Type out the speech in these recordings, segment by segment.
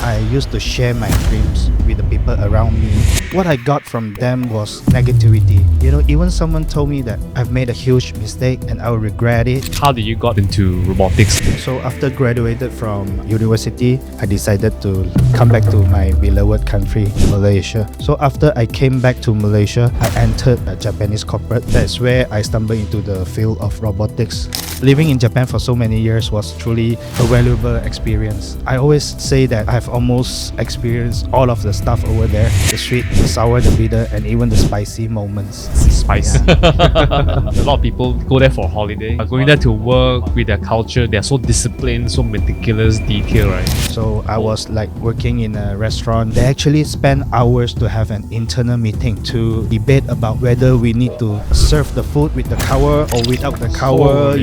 I used to share my dreams with the people around me. What I got from them was negativity. Even someone told me that I've made a huge mistake and I will regret it. How did you got into robotics? So after graduated from university, I decided to come back to my beloved country, Malaysia. So after I came back to Malaysia, I entered a Japanese corporate. That's where I stumbled into the field of robotics. Living in Japan for so many years was truly a valuable experience. I always say that I've almost experienced all of the stuff over there: the sweet, the sour, the bitter, and even the spicy moments. Spice. A lot of people go there for a holiday, going there to work with their culture. They're so disciplined, so meticulous, detail, right? So I was like working in a restaurant. They actually spend hours to have an internal meeting to debate about whether we need to serve the food with the cover or without the cover,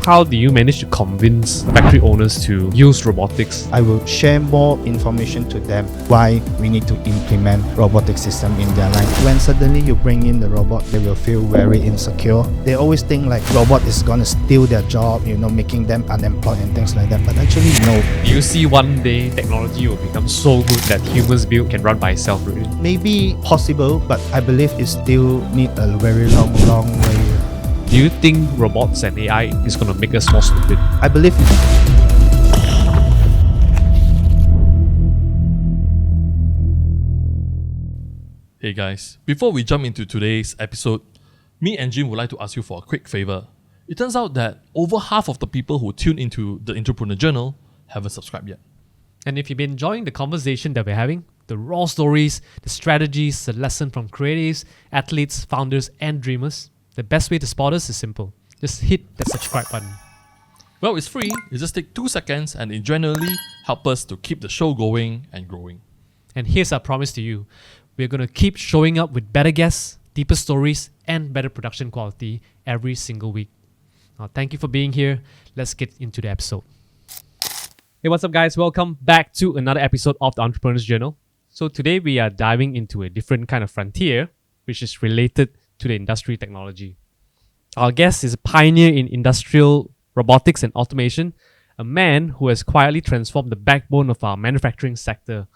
How do you manage to convince factory owners to use robotics? I will share more information to them why we need to implement robotic system in their life. When suddenly you bring in the robot, they will feel very insecure. They always think like robot is gonna steal their job, making them unemployed and things like that. But actually, no. Do you see one day technology will become so good that humans build can run by itself, really? Maybe possible, but I believe it still need a very long way. Do you think robots and AI is going to make us more stupid? I believe. Hey guys, before we jump into today's episode, me and Jim would like to ask you for a quick favor. It turns out that over half of the people who tune into the Entrepreneur Journal haven't subscribed yet. And if you've been enjoying the conversation that we're having, the raw stories, the strategies, the lesson from creatives, athletes, founders, and dreamers, the best way to spot us is simple. Just hit that subscribe button. Well, it's free. It just takes 2 seconds and it genuinely helps us to keep the show going and growing. And here's our promise to you. We're going to keep showing up with better guests, deeper stories, and better production quality every single week. Now, thank you for being here. Let's get into the episode. Hey, what's up, guys? Welcome back to another episode of the Entrepreneur's Journal. So today we are diving into a different kind of frontier, which is related to the industry technology. Our guest is a pioneer in industrial robotics and automation, a man who has quietly transformed the backbone of our manufacturing sector.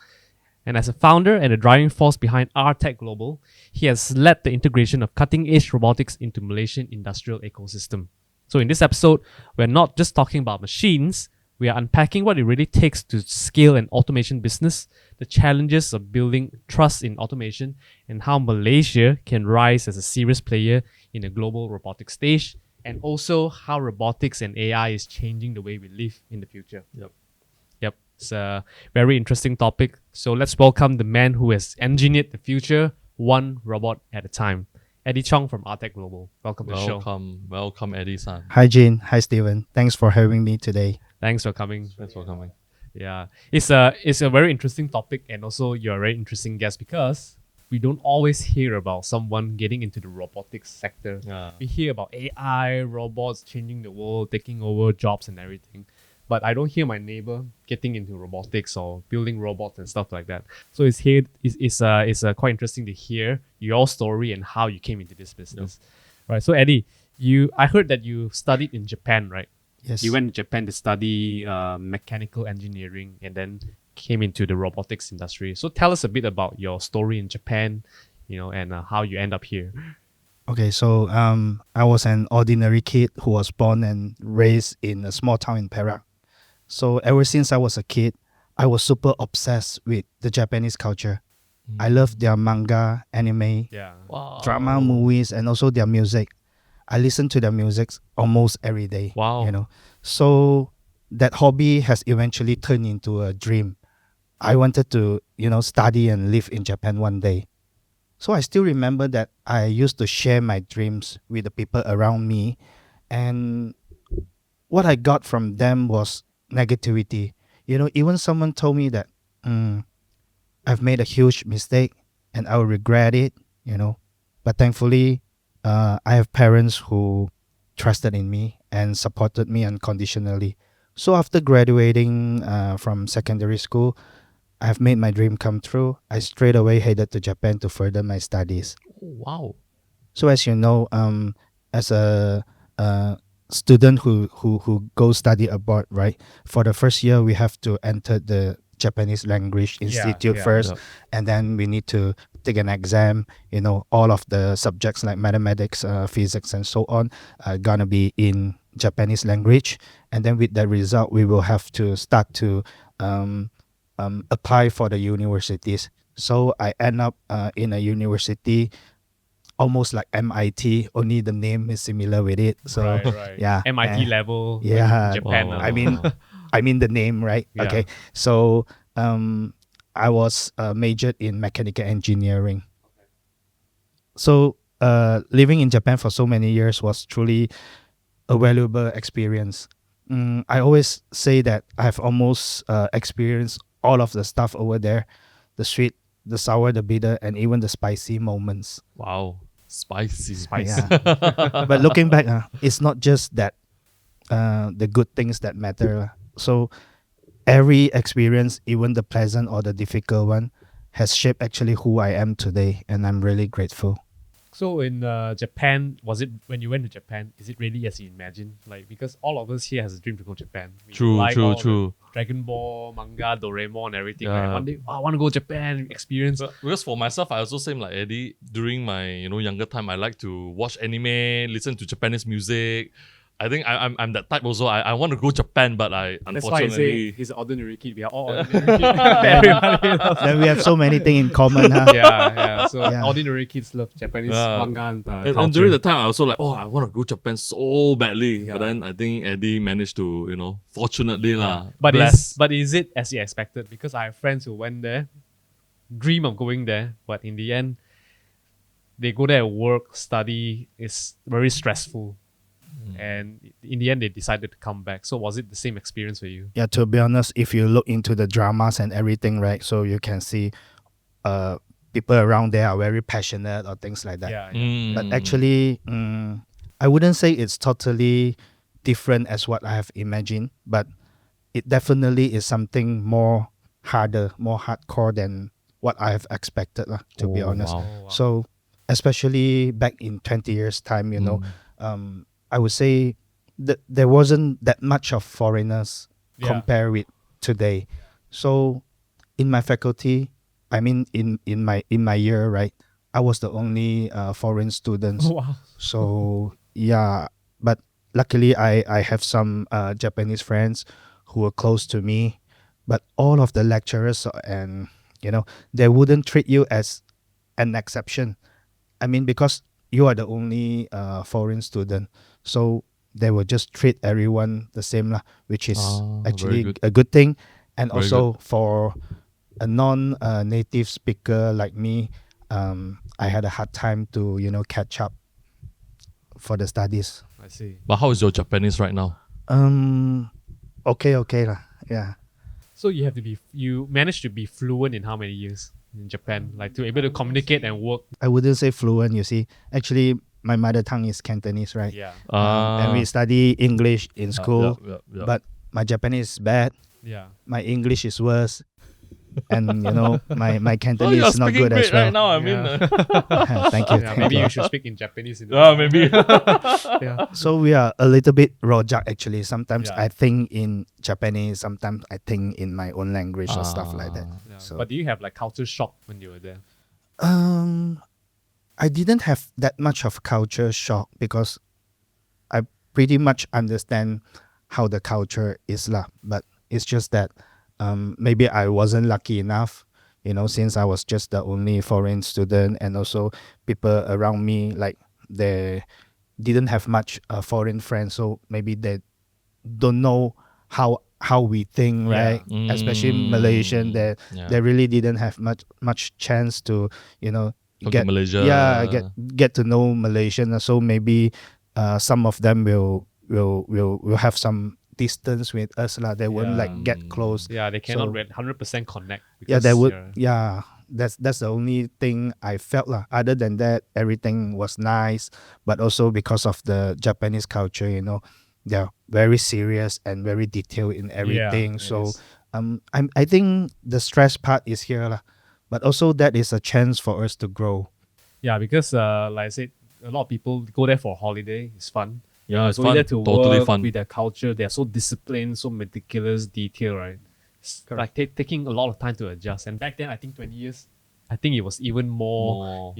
And as a founder and a driving force behind R-Tech Global, he has led the integration of cutting-edge robotics into Malaysian industrial ecosystem. So in this episode, we're not just talking about machines, we are unpacking what it really takes to scale an automation business, the challenges of building trust in automation, and how Malaysia can rise as a serious player in the global robotics stage, and also how robotics and AI is changing the way we live in the future. Yep. It's a very interesting topic. So let's welcome the man who has engineered the future, one robot at a time. Eddy Chong from R-Tech Global. Welcome to the show. Welcome, Eddie-san. Hi, Jin. Hi, Steven. Thanks for having me today. Thanks for coming. Yeah. It's a very interesting topic, and also you're a very interesting guest because we don't always hear about someone getting into the robotics sector. Yeah. We hear about AI, robots changing the world, taking over jobs and everything. But I don't hear my neighbor getting into robotics or building robots and stuff like that. So it's quite interesting to hear your story and how you came into this business. Yep. Right. So Eddy, I heard that you studied in Japan, right? Yes. You went to Japan to study mechanical engineering and then came into the robotics industry. So tell us a bit about your story in Japan, and how you end up here. Okay, so I was an ordinary kid who was born and raised in a small town in Perak. So ever since I was a kid, I was super obsessed with the Japanese culture. I love their manga, anime, drama, movies, and also their music. I listen to their music almost every day. Wow. So that hobby has eventually turned into a dream. I wanted to, study and live in Japan one day. So I still remember that I used to share my dreams with the people around me. And what I got from them was negativity. Even someone told me that I've made a huge mistake and I will regret it, But thankfully, I have parents who trusted in me and supported me unconditionally. So after graduating from secondary school, I've made my dream come true. I straight away headed to Japan to further my studies. Wow. So as you know, as a student who goes study abroad, right? For the first year, we have to enter the Japanese Language Institute yeah. first, Yeah. and then we need to take an exam. All of the subjects like mathematics, physics, and so on are gonna be in Japanese language. And then with that result, we will have to start to apply for the universities. So I end up in a university almost like MIT, only the name is similar with it. So right. yeah, MIT and- level. yeah, In Japan. Wow, I mean, wow. I mean the name, right? Yeah. Okay, so I was majored in mechanical engineering. So living in Japan for so many years was truly a valuable experience. I always say that I've almost experienced all of the stuff over there, the sweet, the sour, the bitter, and even the spicy moments. Wow. Spicy. Yeah. But looking back, it's not just that the good things that matter. So every experience, even the pleasant or the difficult one, has shaped actually who I am today, and I'm really grateful. So in Japan, was it when you went to Japan? Is it really as you imagined? Like, because all of us here has a dream to go to Japan. We True, like true, all the true. Dragon Ball, manga, Doraemon, everything. Yeah. Right? One day, I want to go to Japan, experience. Because for myself, I also same like Eddie. During my younger time, I like to watch anime, listen to Japanese music. I think I'm that type also. I want to go Japan, but I That's why I say unfortunately he's an ordinary kid. We are all ordinary kids. Everybody loves Then we have so many things in common, huh? yeah. So Yeah. ordinary kids love Japanese Yeah. manga and and culture. during the time I also like, I want to go Japan so badly. But then I think Eddie managed to, fortunately lah. But bless. is it as you expected? Because I have friends who went there, dream of going there, but in the end, they go there, work, study. It's very stressful, and in the end, they decided to come back. So was it the same experience for you? Yeah, to be honest, if you look into the dramas and everything, right, so you can see people around there are very passionate or things like that. Yeah. But actually, I wouldn't say it's totally different as what I have imagined, but it definitely is something more harder, more hardcore than what I have expected, to be Oh, honest. wow. Oh, wow. So, especially back in 20 years' time, I would say that there wasn't that much of foreigners Yeah. compared with today. So, in my faculty, I mean, in my year, right, I was the only foreign students. Oh, wow. So yeah, but luckily I have some Japanese friends who were close to me, but all of the lecturers and they wouldn't treat you as an exception. I mean, because you are the only foreign student, so they will just treat everyone the same lah, which is Very actually good. a good thing. And Very also for a non-native speaker like me, I had a hard time to catch up for the studies. I see. But how is your Japanese right now? Okay lah. Yeah. So you managed to be fluent in how many years in Japan? Like to able to communicate and work. I wouldn't say fluent, you see. Actually, my mother tongue is Cantonese, right? Yeah. And we study English in school, yeah. but my Japanese is bad. Yeah. My English is worse. And my Oh, Cantonese you're is not speaking good as great right well. now. I mean, Thank you. Yeah, thank maybe you. you should speak in Japanese. maybe. Yeah. So we are a little bit rojak actually. Sometimes Yeah. I think in Japanese, sometimes I think in my own language or stuff like that. Yeah. So But do you have like culture shock when you were there? I didn't have that much of culture shock because I pretty much understand how the culture is lah. But it's just that maybe I wasn't lucky enough, since I was just the only foreign student, and also people around me, like, they didn't have much foreign friends, so maybe they don't know how we think, Yeah. right? Especially Malaysian, they really didn't have much chance to Come to Malaysia. get to know Malaysian. So maybe some of them will have some distance with us lah. They won't like get close. Yeah, they cannot So- 100% connect. Yeah, because they would. you're- Yeah, that's the only thing I felt lah. Other than that, everything was nice. But also because of the Japanese culture, they're very serious and very detailed in everything. it So is. I think the stress part is here lah. But also that is a chance for us to grow. Yeah, because like I said, a lot of people go there for a holiday. It's fun. Yeah, it's Go fun. there to Totally work fun. with their culture. They're so disciplined, so meticulous, detailed, right? like taking a lot of time to adjust. And back then, I think 20 years, I think it was even more,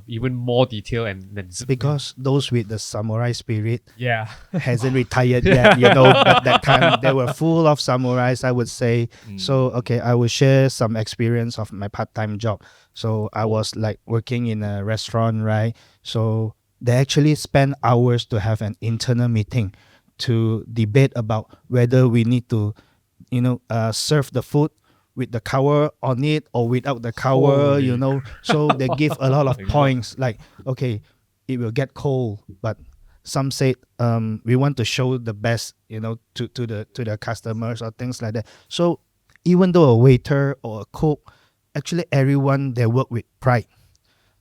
even more detailed and then Because those with the samurai spirit yeah, hasn't retired yet, but that time they were full of samurais, I would say. So, okay, I will share some experience of my part-time job. So I was like working in a restaurant, right? So they actually spend hours to have an internal meeting to debate about whether we need to, serve the food with the cover on it or without the cover, Holy So they give a lot of my God. points like, okay, it will get cold, but some said we want to show the best, to the customers or things like that. So even though a waiter or a cook, actually everyone they work with pride.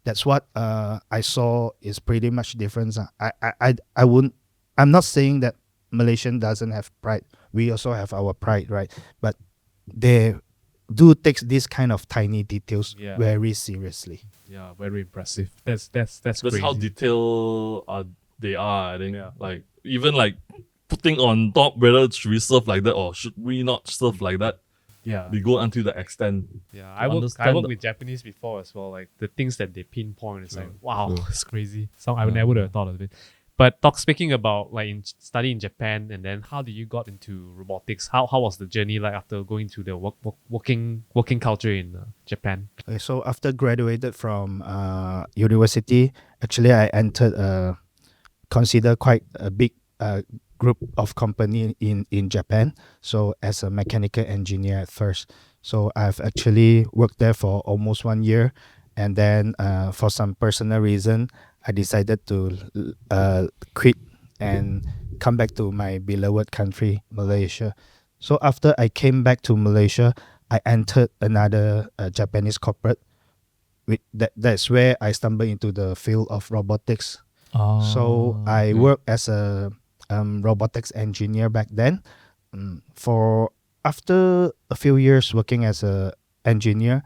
That's what I saw is pretty much different. I wouldn't. I'm not saying that Malaysian doesn't have pride. We also have our pride, right? But they do take this kind of tiny details very seriously. yeah, very impressive. That's That's crazy. how detailed they are, I think. Like, even like putting on top whether should we serve like that or should we not serve like that. yeah. They go until the extent. Yeah, to I understand worked the- with Japanese before as well. Like the things that they pinpoint, it's like True. wow, True. it's crazy. So I never would have thought of it. But speaking about like in studying in Japan, and then how did you got into robotics? How was the journey like after going to the working culture in Japan? Okay, so after graduated from university, actually I entered consider quite a big group of company in Japan. So as a mechanical engineer at first, so I've actually worked there for almost 1 year, and then for some personal reason, I decided to quit and come back to my beloved country, Malaysia. So after I came back to Malaysia, I entered another Japanese corporate. That's where I stumbled into the field of robotics. So I worked as a robotics engineer back then. For after a few years working as a engineer,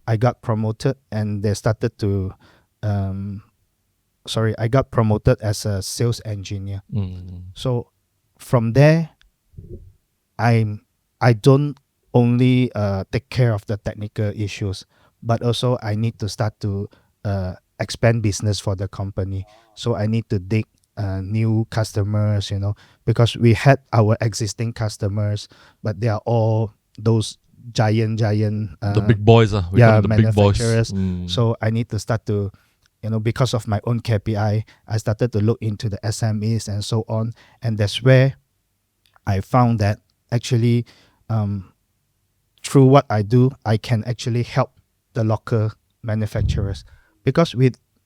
I got promoted, and they started to. I got promoted as a sales engineer. So from there, I don't only take care of the technical issues, but also I need to start to expand business for the company. So I need to dig new customers, because we had our existing customers, but they are all those giant The big boys, we call them the big boys. manufacturers. So I need to start to, because of my own KPI, I started to look into the SMEs and so on. And that's where I found that actually through what I do, I can actually help the local manufacturers, because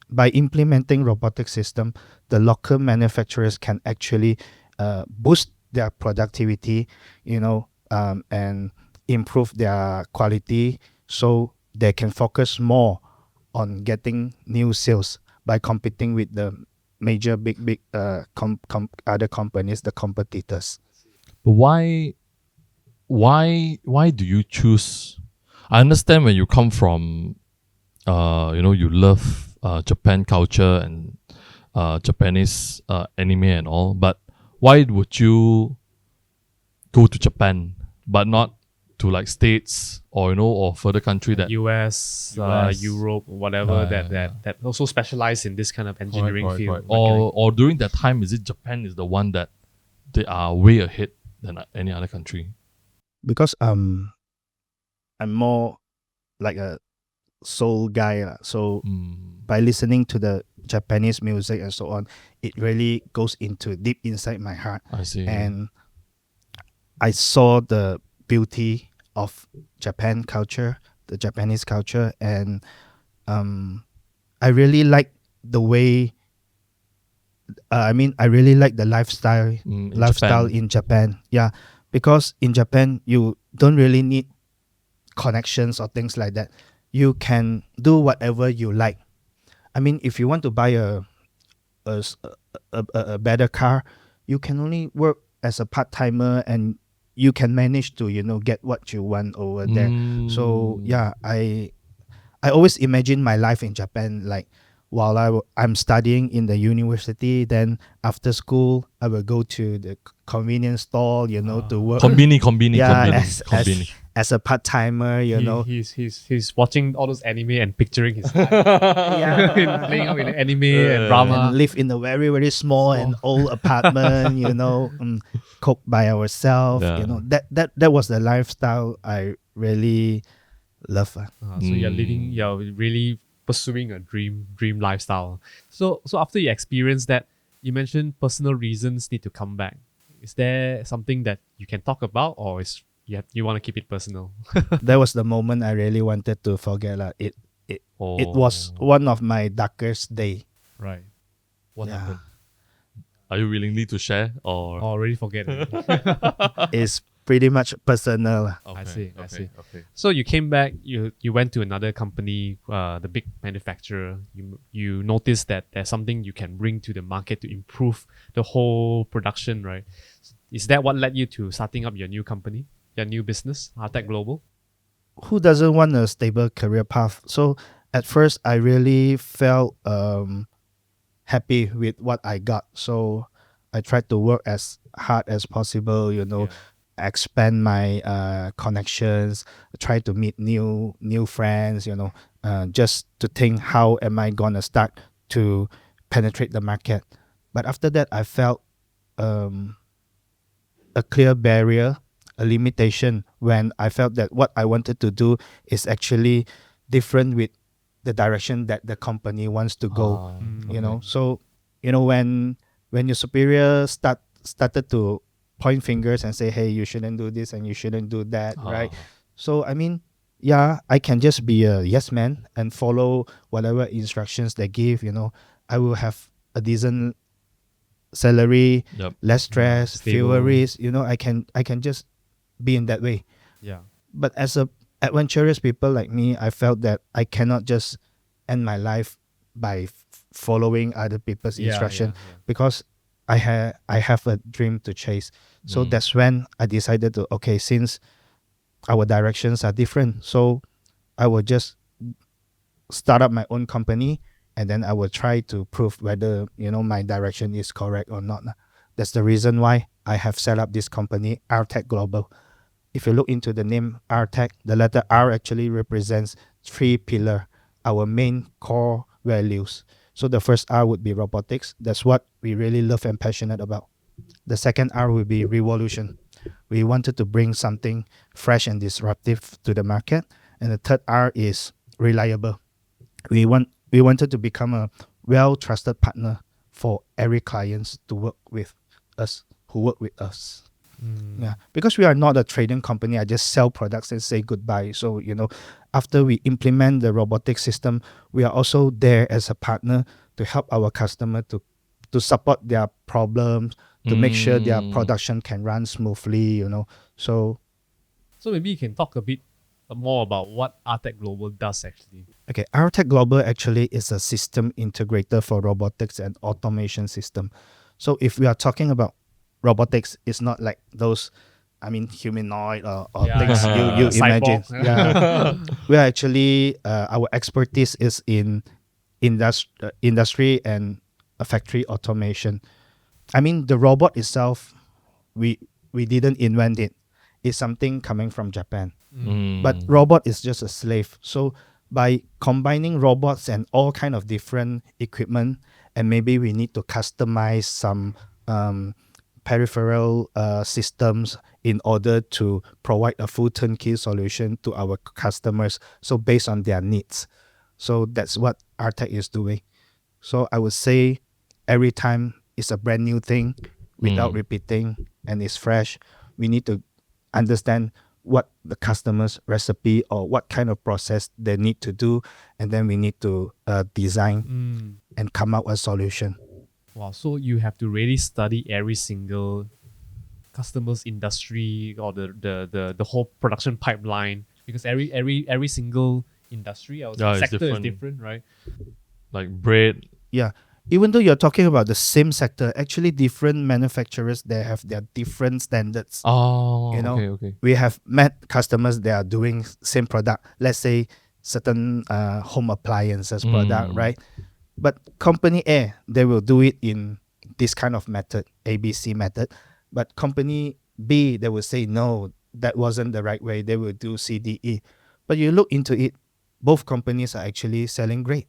by implementing robotic system, the local manufacturers can actually boost their productivity, and improve their quality, so they can focus more on getting new sales by competing with the major big other companies, the competitors. But why do you choose? I understand when you come from, you love Japan culture and Japanese anime and all, but why would you go to Japan but not to like States or or further country that US, US. Europe, whatever Yeah. that also specialize in this kind of engineering field. or during that time, is it Japan is the one that they are way ahead than any other country? Because I'm more like a soul guy, so by listening to the Japanese music and so on, it really goes into deep inside my heart, I see. and I saw the beauty of Japan culture, the Japanese culture, and I really like the way. I really like the lifestyle In Japan. in Japan. Yeah, because in Japan you don't really need connections or things like that. You can do whatever you like. I mean, if you want to buy a better car, you can only work as a part timer, and you can manage to get what you want over there. So yeah, I always imagine my life in Japan like while I'm studying in the university. Then after school, I will go to the convenience store, to work. Combini. As a part timer, He's watching all those anime and picturing his life. Yeah. Playing out in the anime and drama. and live in a very very small and old apartment, cook by ourselves. Yeah. That was the lifestyle I really love. So you're really pursuing a dream lifestyle. So after you experience that, you mentioned personal reasons need to come back. Is there something that you can talk about, or you want to keep it personal? That was the moment I really wanted to forget. It was one of my darkest day. Right. What Yeah. happened? Are you willing to share or? Already forget it. It's pretty much personal. I see. Okay. So you came back, you went to another company, the big manufacturer. You noticed that there's something you can bring to the market to improve the whole production, right? Is that what led you to starting up your new company, your new business, Artec Global? Who doesn't want a stable career path? So at first, I really felt happy with what I got. So I tried to work as hard as possible, expand my connections, try to meet new friends, just to think how am I gonna start to penetrate the market. But after that, I felt a clear barrier, a limitation, when I felt that what I wanted to do is actually different with the direction that the company wants to go. So when your superior started to point fingers and say, hey, you shouldn't do this and you shouldn't do that, right? So I can just be a yes man and follow whatever instructions they give. I will have a decent salary, less stress, fewer risks. I can just be in that way. Yeah. But as a adventurous people like me, I felt that I cannot just end my life by following other people's instruction, because I have a dream to chase. So that's when I decided to, okay, since our directions are different, so I will just start up my own company, and then I will try to prove whether my direction is correct or not. That's the reason why I have set up this company, Artec Global. If you look into the name Artec, the letter R actually represents 3 pillars, our main core values. So the first R would be robotics. That's what we really love and passionate about. The second R would be revolution. We wanted to bring something fresh and disruptive to the market. And the third R is reliable. We wanted to become a well-trusted partner for every clients to work with us, who work with us. Yeah, because we are not a trading company. I just sell products and say goodbye. So after we implement the robotic system, we are also there as a partner to help our customer to support their problems, to make sure their production can run smoothly. So maybe you can talk a bit more about what Artec Global does actually. Okay, Artec Global actually is a system integrator for robotics and automation system. So if we are talking about robotics, it's not like those, humanoid or things you imagine. Yeah. We are actually, our expertise is in industry and factory automation. The robot itself, we didn't invent it. It's something coming from Japan. But robot is just a slave. So by combining robots and all kind of different equipment, and maybe we need to customize some peripheral systems in order to provide a full turnkey solution to our customers, so based on their needs. So that's what Artec is doing. So I would say every time it's a brand new thing without repeating, and it's fresh. We need to understand what the customer's recipe or what kind of process they need to do, and then we need to design and come out a solution. Wow, so you have to really study every single customer's industry or the whole production pipeline, because every single industry or sector is different, right? Like bread. Yeah. Even though you're talking about the same sector, actually different manufacturers, they have their different standards. Okay. We have met customers that are doing same product. Let's say certain home appliances product, right? But company A, they will do it in this kind of method, ABC method. But company B, they will say, no, that wasn't the right way. They will do CDE. But you look into it, both companies are actually selling great.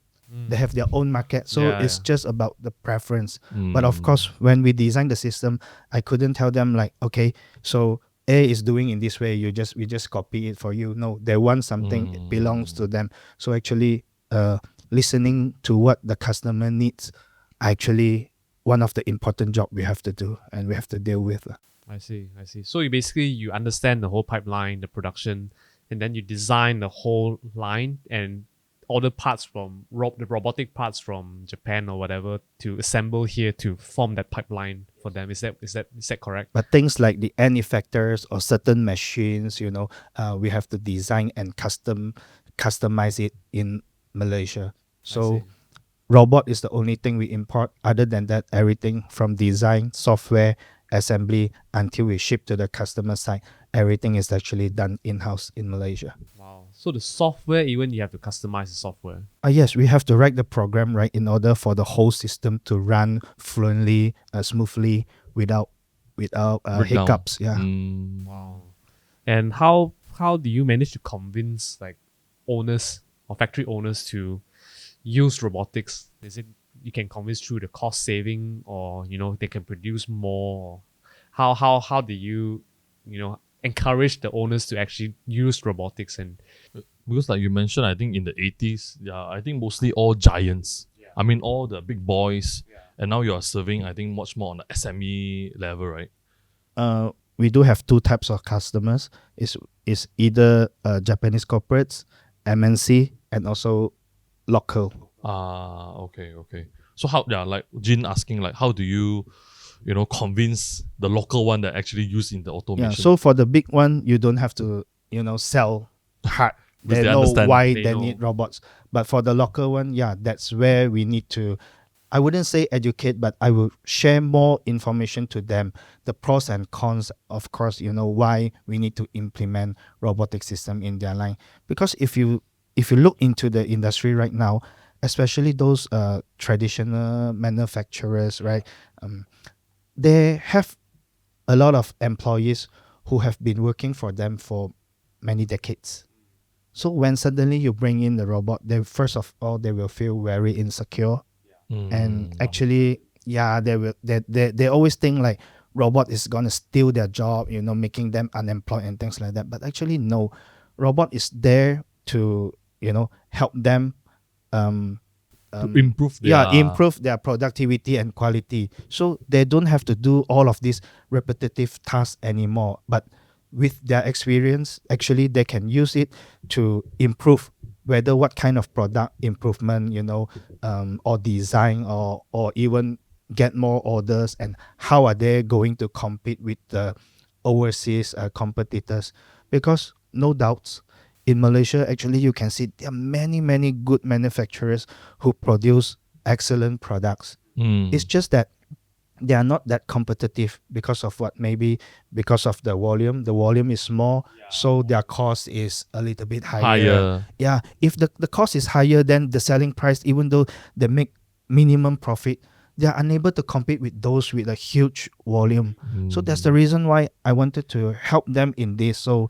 They have their own market. So Yeah, it's yeah. just about the preference. But of course, when we designed the system, I couldn't tell them like, okay, so A is doing in this way, we just copy it for you. No, they want something it belongs to them. So actually listening to what the customer needs actually one of the important job we have to do and we have to deal with. I see. So you understand the whole pipeline, the production, and then you design the whole line and order parts from the robotic parts from Japan or whatever to assemble here to form that pipeline for them. Is that correct? But things like the end effectors or certain machines, we have to design and customize it in Malaysia. So see. robot is the only thing we import. Other than that, everything from design, software, assembly until we ship to the customer side, everything is actually done in-house in Malaysia. Wow. So the software, even you have to customize the software. Yes, we have to write the program right in order for the whole system to run fluently, smoothly, without Breakdown. hiccups. Yeah. Wow. And how do you manage to convince like owners or factory owners to use robotics? Is it you can convince through the cost saving, or they can produce more? How do you encourage the owners to actually use robotics? And Because like you mentioned, I think in the 80s, yeah, I think mostly all giants. I mean, all the big boys. And now you are serving, I think, much more on the SME level, right? We do have two types of customers. Is either Japanese corporates, MNC, and also local. Okay. So how, like Jin asking, like, how do you, convince the local one that actually use in the automation? Yeah. So for the big one, you don't have to sell hard. Because They they know understand. why They they know. need robots. But for the local one, yeah, that's where we need to, I wouldn't say educate, but I will share more information to them, the pros and cons, of course, why we need to implement robotic system in their line. Because if you look into the industry right now, especially those traditional manufacturers, right, they have a lot of employees who have been working for them for many decades. So when suddenly you bring in the robot, they first of all they will feel very insecure, and actually, yeah, they always think like robot is gonna steal their job, making them unemployed and things like that. But actually, no, robot is there to help them to improve their... improve their productivity and quality, so they don't have to do all of these repetitive tasks anymore. But with their experience, actually they can use it to improve whether what kind of product improvement, or design, or even get more orders, and how are they going to compete with the overseas competitors. Because no doubts, in Malaysia, actually, you can see there are many, many good manufacturers who produce excellent products. It's just that they are not that competitive because of what? Maybe because of the volume. The volume is small, so their cost is a little bit higher. Yeah, if the cost is higher than the selling price, even though they make minimum profit, they are unable to compete with those with a huge volume. So that's the reason why I wanted to help them in this. So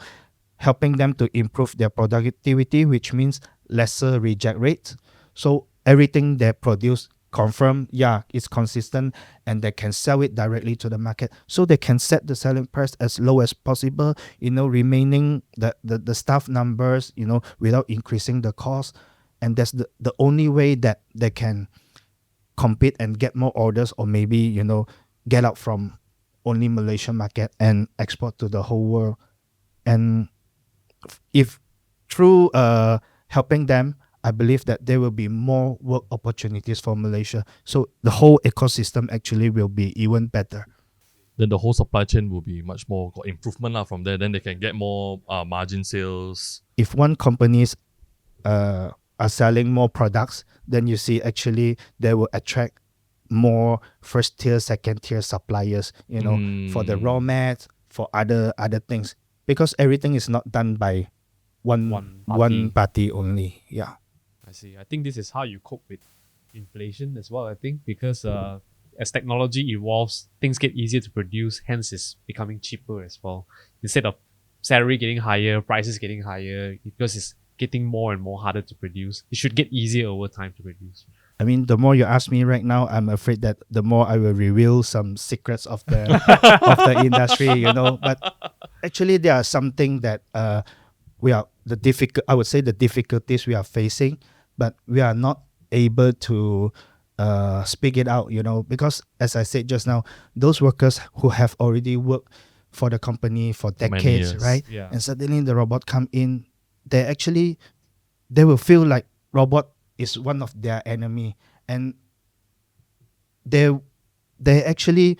helping them to improve their productivity, which means lesser reject rates. So everything they produce confirm, it's consistent, and they can sell it directly to the market. So they can set the selling price as low as possible, remaining the staff numbers, without increasing the cost. And that's the only way that they can compete and get more orders, or maybe, get out from only Malaysian market and export to the whole world. And if through helping them, I believe that there will be more work opportunities for Malaysia. So the whole ecosystem actually will be even better. Then the whole supply chain will be much more got improvement from there. Then they can get more margin sales. If one companies are selling more products, then you see actually they will attract more first tier, second tier suppliers, for the raw mats, for other things, because everything is not done by one party only. Yeah. I see. I think this is how you cope with inflation as well, I think, because as technology evolves, things get easier to produce, hence it's becoming cheaper as well. Instead of salary getting higher, prices getting higher, because it's getting more and more harder to produce. It should get easier over time to produce. I mean, the more you ask me right now, I'm afraid that the more I will reveal some secrets of the of the industry, But actually, there are something that we are the difficult. I would say the difficulties we are facing, but we are not able to speak it out, because as I said just now, those workers who have already worked for the company for many decades, years. right? Yeah. And suddenly the robot come in, they will feel like robot is one of their enemy, and they actually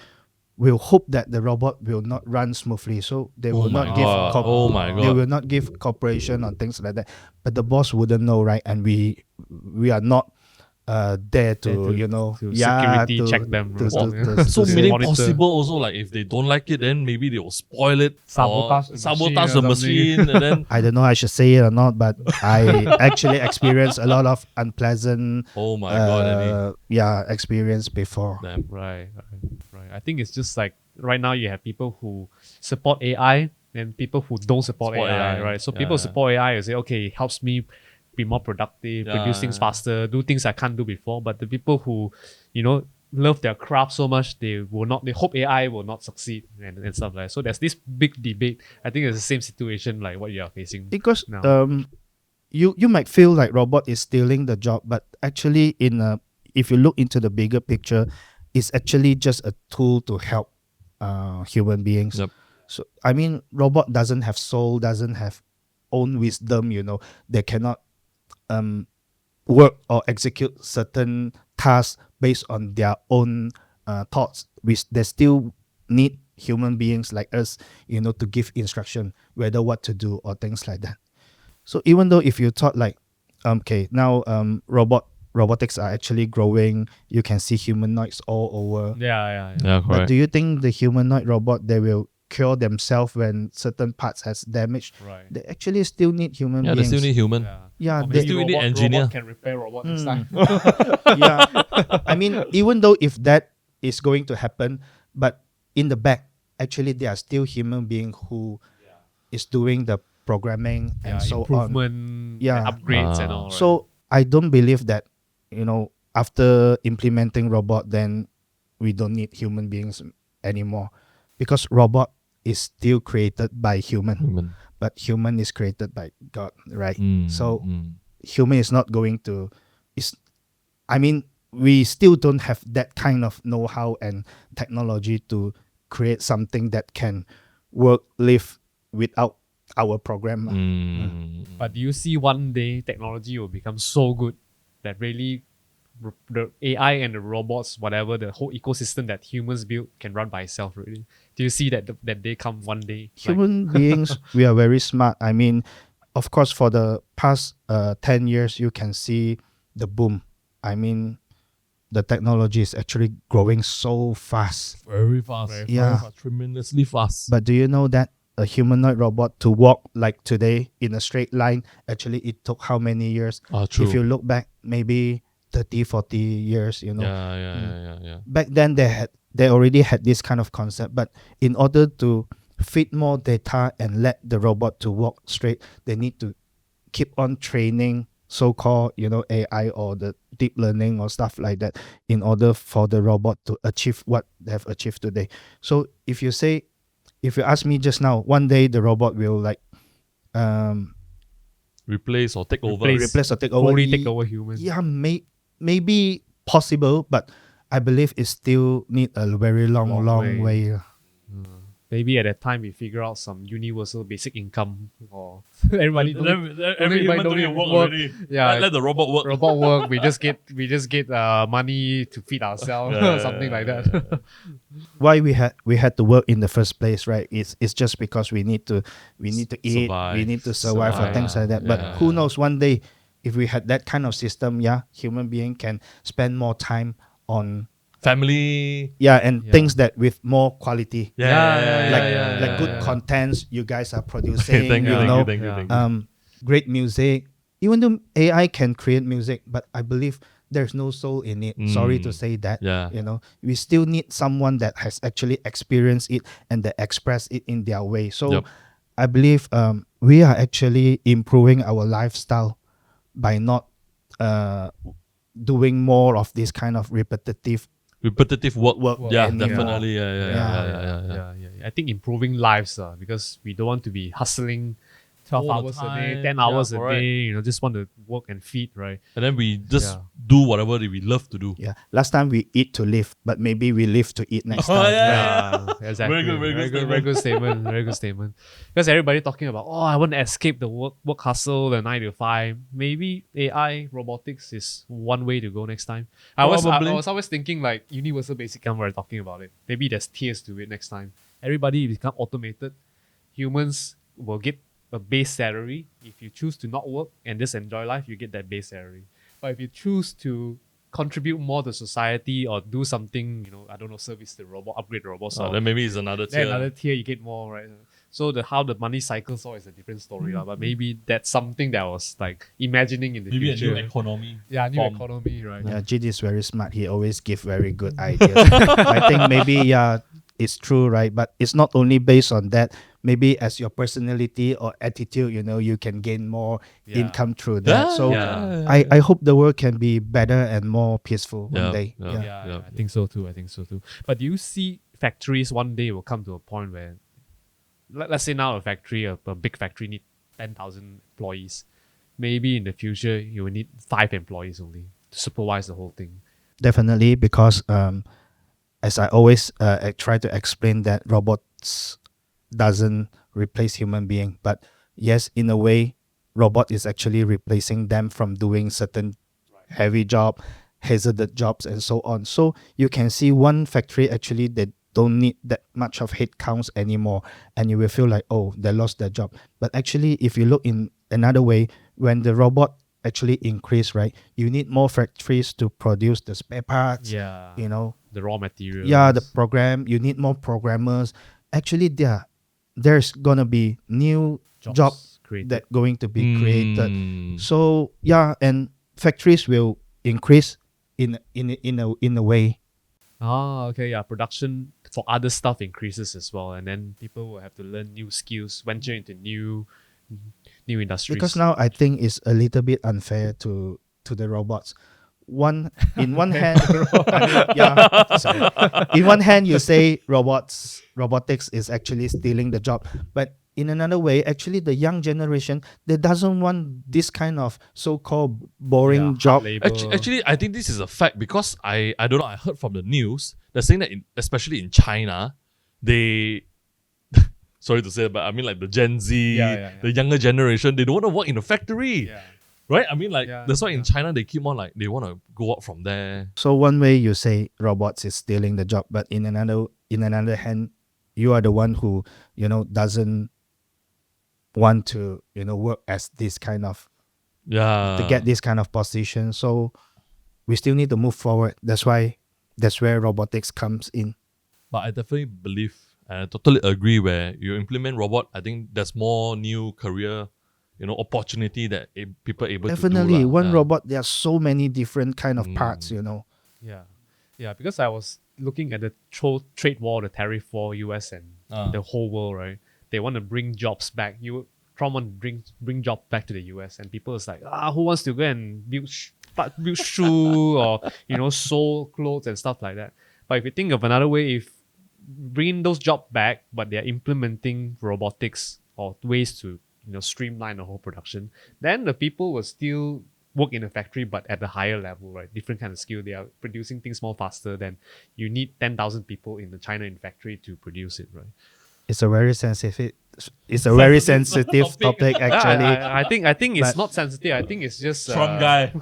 will hope that the robot will not run smoothly, so they will not give God. Oh my they God. will not give cooperation on things like that. But the boss wouldn't know, right? And we are not there to security check them. to, Wow. to, to, So to meaning monitor. possible also, like if they don't like it, then maybe they will spoil it, Sabotage or the sabotage machine the or something. machine, and then I don't know I should say it or not, but I actually experienced a lot of unpleasant oh my God, Eddie. experience before. Damn. Right. I think it's just like right now you have people who support AI and people who don't support Support AI, AI. right? So Yeah, people yeah. support AI and say, okay, it helps me be more productive, Yeah, produce things yeah. faster, do things I can't do before. But the people who, love their craft so much, they hope AI will not succeed and stuff like that. So there's this big debate. I think it's the same situation like what you are facing. Because No. you might feel like robot is stealing the job, but actually if you look into the bigger picture, it's actually just a tool to help human beings. Yep. So I mean, robot doesn't have soul, doesn't have own wisdom. They cannot work or execute certain tasks based on their own thoughts, which they still need human beings like us, to give instruction whether what to do or things like that. So even though if you thought like, okay, now robotics are actually growing, you can see humanoids all over. Yeah. Yeah, But correct. do you think the humanoid robot, they will cure themselves when certain parts has damaged? Right. They actually still need human Yeah, they beings. still need human. Yeah, Or they- maybe still need robot engineer. can repair robot next time. Yeah, I mean, even though if that is going to happen, but in the back, actually there are still human beings who is doing the programming and so on. improvement, Yeah. and upgrades and all. Right? So I don't believe that, after implementing robot, then we don't need human beings anymore, because robot is still created by human, but human is created by God, right? So human is not going to we still don't have that kind of know-how and technology to create something that can live without our program. But do you see one day technology will become so good that really the AI and the robots, whatever, the whole ecosystem that humans build can run by itself, really? Do you see that that day come one day? Human beings, we are very smart. I mean, of course, for the past 10 years, you can see the boom. I mean, the technology is actually growing so fast. Very fast. Very Yeah. Fast, tremendously fast. But do you know that a humanoid robot to walk like today in a straight line, actually it took how many years? True. If you look back, maybe 30, 40 years, Yeah. Back then they already had this kind of concept, but in order to feed more data and let the robot to walk straight, they need to keep on training so-called AI or the deep learning or stuff like that in order for the robot to achieve what they have achieved today. So if you ask me just now, one day the robot will like Replace or take over. replace or take over. fully take over humans. Yeah, maybe possible, but I believe it still need a very long Long way. Maybe at that time we figure out some universal basic income, or everybody Every human don't don't need need to work work. already. Yeah. Let the robot work. robot work. We just get money to feed ourselves, something like that. Why we had to work in the first place, right? It's just because we need to eat, Survive. we need to survive or things like that. But Yeah. who knows, one day if we had that kind of system, human being can spend more time on Family. and things that with more quality. Yeah, Good contents you guys are producing, Thank you, you know, thank you. great music. Even though AI can create music, but I believe there's no soul in it. Sorry to say that. Yeah. You know, we still need someone that has actually experienced it and that express it in their way. So Yep. I believe we are actually improving our lifestyle by not doing more of this kind of repetitive Work. work Yeah, anymore. definitely. I think improving lives, because we don't want to be hustling 12 All the hours a day, time. 10 hours a correct. day, just want to work and feed, right? And then we just Yeah. do whatever that we love to do. Yeah. Last time we eat to live, but maybe we live to eat next Oh, time. yeah. Exactly. Very good Very good statement. Very good statement. Because everybody talking about, I want to escape the work hustle, the 9 to 5. Maybe AI, robotics is one way to go next time. I was always thinking like universal basic income. We're talking about it. Maybe there's tiers to it next time. Everybody become automated. Humans will get a base salary. If you choose to not work and just enjoy life, you get that base salary. But if you choose to contribute more to society or do something, I don't know, service the robot, upgrade the robots, or Then maybe it's another tier. then another tier you get more, right? So how the money cycles is a different story, but maybe that's something that I was like imagining in the Maybe future. a new economy. Yeah, new form. economy, right? Yeah, Jit is very smart. He always give very good ideas. I think maybe it's true, right? But it's not only based on that. Maybe as your personality or attitude, you can gain more income through that. Yeah, So yeah. I hope the world can be better and more peaceful one day. yeah. Yeah, I think so too. But do you see factories one day will come to a point where, let's say now a factory, a big factory need 10,000 employees. Maybe in the future you will need 5 employees only to supervise the whole thing. Definitely, because as I always I try to explain that robots doesn't replace human being, but yes, in a way, robot is actually replacing them from doing certain heavy job, hazardous jobs, and so on. So you can see one factory actually they don't need that much of head counts anymore, and you will feel like, oh, they lost their job. But actually, if you look in another way, when the robot actually increase, right, you need more factories to produce the spare parts. Yeah. The raw materials. Yeah, the program. You need more programmers. Actually, there's gonna be new job created. that going to be created. Mm. So and factories will increase in a way. Okay, yeah. Production for other stuff increases as well, and then people will have to learn new skills, venture into new industries. Because now I think it's a little bit unfair to the robots. In one hand, sorry. In one hand, you say robotics is actually stealing the job, but in another way, actually, the young generation they doesn't want this kind of so-called boring job. Actually, I think this is a fact because I don't know. I heard from the news they're saying that especially in China, they sorry to say, but I mean like the Gen Z, the younger generation, they don't want to work in a factory. Yeah. Right? I mean, that's why in China they keep on they want to go out from there. So one way you say robots is stealing the job, but in another hand, you are the one who doesn't want to work as this kind of to get this kind of position. So we still need to move forward. That's where robotics comes in. But I definitely believe and I totally agree where you implement robot. I think there's more new career opportunity that people are able Definitely, to do. one robot, there are so many different kind of parts, Yeah, because I was looking at the trade war, the tariff war, US and the whole world, right? They want to bring jobs back. Trump want to bring jobs back to the US, and people is like, who wants to go and build shoe or sew clothes and stuff like that. But if you think of another way, if bringing those jobs back, but they're implementing robotics or ways to streamline the whole production, then the people will still work in a factory but at a higher level, right? Different kind of skill. They are producing things more faster than you need 10,000 people in the China in factory to produce it, right? It's a very sensitive topic actually. I think it's not sensitive. I think it's just Trump guy.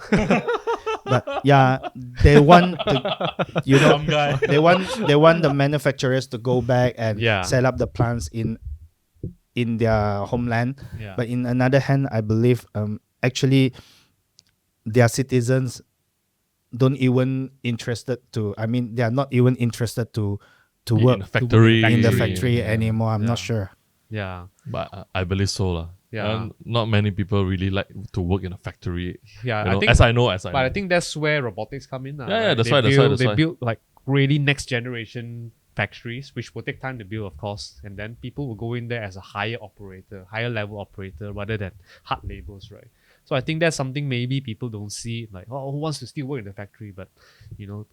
But yeah, they want to, Trump guy. they want the manufacturers to go back and set up the plants in their homeland. Yeah. But in another hand, I believe actually their citizens don't even interested to. I mean, they are not even interested to work in the factory, in the factory anymore. I'm not sure. Yeah. But I believe so lah. Yeah. And not many people really like to work in a factory. Yeah, You I know, think, as I know. but I think that's where robotics come in. Yeah, that's They why, that's build, why, that's they why. build like really next generation factories, which will take time to build, of course. And then people will go in there as a higher level operator, rather than hard labels, right? So I think that's something maybe people don't see. Like, oh, who wants to still work in the factory? But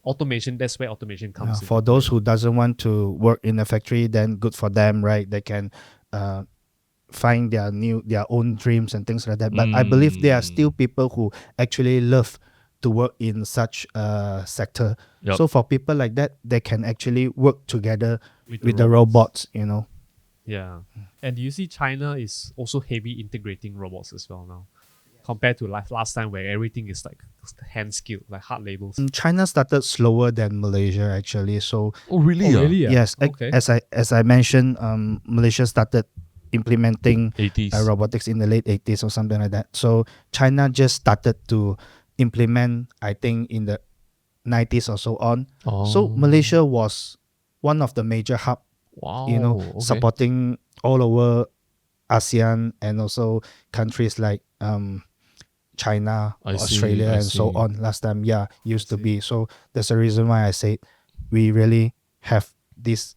automation. That's where automation comes For into those play. who doesn't want to work in a factory, then good for them, right? They can uh, find their own dreams and things like that. But I believe there are still people who actually love to work in such a sector. Yep. So for people like that, they can actually work together With with the the robots. robots. Yeah. And you see, China is also heavy integrating robots as well now, compared to last time where everything is like hand skilled, like hard labels. China started slower than Malaysia actually. So Oh, really? Yeah. yes, Okay. as I mentioned, Malaysia started implementing 80s. robotics in the late 80s or something like that. So China just started to implement, I think, in the 90s or so on. So Malaysia was one of the major hub, Wow. Okay. supporting all over ASEAN and also countries like China, I see, Australia, I and so see. on. Last time, used to see. be. So that's the reason why I said we really have these